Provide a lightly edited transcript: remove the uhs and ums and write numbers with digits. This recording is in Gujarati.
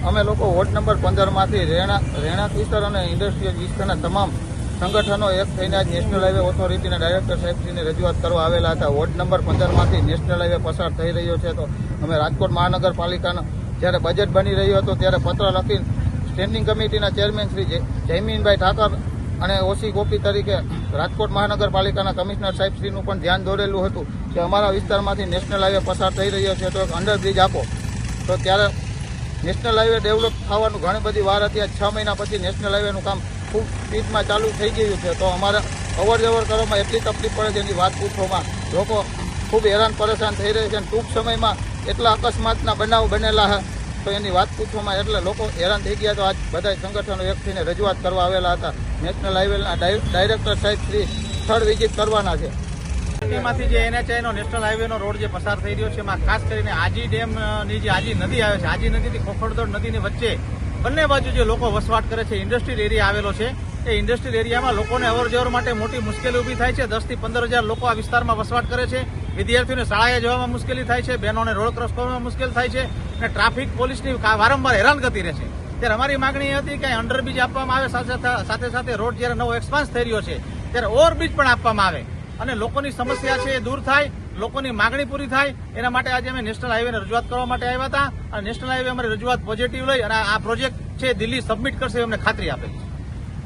અમે લોકો વોર્ડ નંબર 15માંથી રહેણાંક વિસ્તાર અને ઇન્ડસ્ટ્રીયલ વિસ્તારના તમામ સંગઠનો એક થઈને આજ નેશનલ હાઈવે ઓથોરિટીના ડાયરેક્ટર સાહેબશ્રીને રજૂઆત કરવા આવેલા હતા. વોર્ડ નંબર 15માંથી નેશનલ હાઈવે પસાર થઈ રહ્યો છે, તો અમે રાજકોટ મહાનગરપાલિકાના જ્યારે બજેટ બની રહ્યું હતું ત્યારે પત્ર લખી સ્ટેન્ડિંગ કમિટીના ચેરમેન શ્રી જયમીનભાઈ ઠાકર અને ઓસી ગોપી તરીકે રાજકોટ મહાનગરપાલિકાના કમિશનર સાહેબશ્રીનું પણ ધ્યાન દોરેલું હતું કે અમારા વિસ્તારમાંથી નેશનલ હાઈવે પસાર થઈ રહ્યો છે, તો એક અંડરબ્રિજ આપો. તો ત્યારે નેશનલ હાઈવે ડેવલપ થવાનું ઘણી બધી વાર હતી. આજ 6 મહિના પછી નેશનલ હાઈવેનું કામ ખૂબ સ્પીડમાં ચાલુ થઈ ગયું છે, તો અમારે અવર જવર કરવામાં એટલી તકલીફ પડે છે, એની વાત પૂછવામાં લોકો ખૂબ હેરાન પરેશાન થઈ રહ્યા છે. ટૂંક સમયમાં એટલા અકસ્માતના બનાવ બનેલા છે, તો એની વાત પૂછવામાં એટલે લોકો હેરાન થઈ ગયા. તો આજ બધા સંગઠનો એક થઈને રજૂઆત કરવા આવેલા હતા. નેશનલ હાઈવેના ડાયરેક્ટર સાહેબ શ્રી સ્થળ વિઝિટ કરવાના છે. માંથી જે NHI નેશનલ હાઈવેનો રોડ જે પસાર થઈ રહ્યો છે, એમાં ખાસ કરીને આજી ડેમની જે આજી નદી આવે છે, આજી નદીથી ખોખરદોડ નદીની વચ્ચે બંને બાજુ જે લોકો વસવાટ કરે છે, ઇન્ડસ્ટ્રીયલ એરિયા આવેલો છે. એ ઇન્ડસ્ટ્રીયલ એરિયામાં લોકોને અવર જવર માટે મોટી મુશ્કેલી ઊભી થાય છે. 10 થી 15,000 લોકો આ વિસ્તારમાં વસવાટ કરે છે. વિદ્યાર્થીઓને શાળાએ જવામાં મુશ્કેલી થાય છે, બહેનોને રોડ ક્રોસ કરવામાં મુશ્કેલ થાય છે અને ટ્રાફિક પોલીસની વારંવાર હેરાનગતિ રહે છે. ત્યારે અમારી માંગણી એ હતી કે અંડરબ્રિજ આપવામાં આવે, સાથે સાથે રોડ જ્યારે નવો એક્સપાન્સ થઈ રહ્યો છે ત્યારે ઓવરબ્રિજ પણ આપવામાં આવે અને લોકોની સમસ્યા છે એ દૂર થાય, લોકોની માંગણી પૂરી થાય. એના માટે આજે અમે નેશનલ હાઈવેને રજૂઆત કરવા માટે આવ્યા હતા અને નેશનલ હાઈવે અમારી રજૂઆત પોઝિટિવ લઈ અને આ પ્રોજેક્ટ છે દિલ્હી સબમિટ કરશે, અમને ખાતરી આપેલી છે.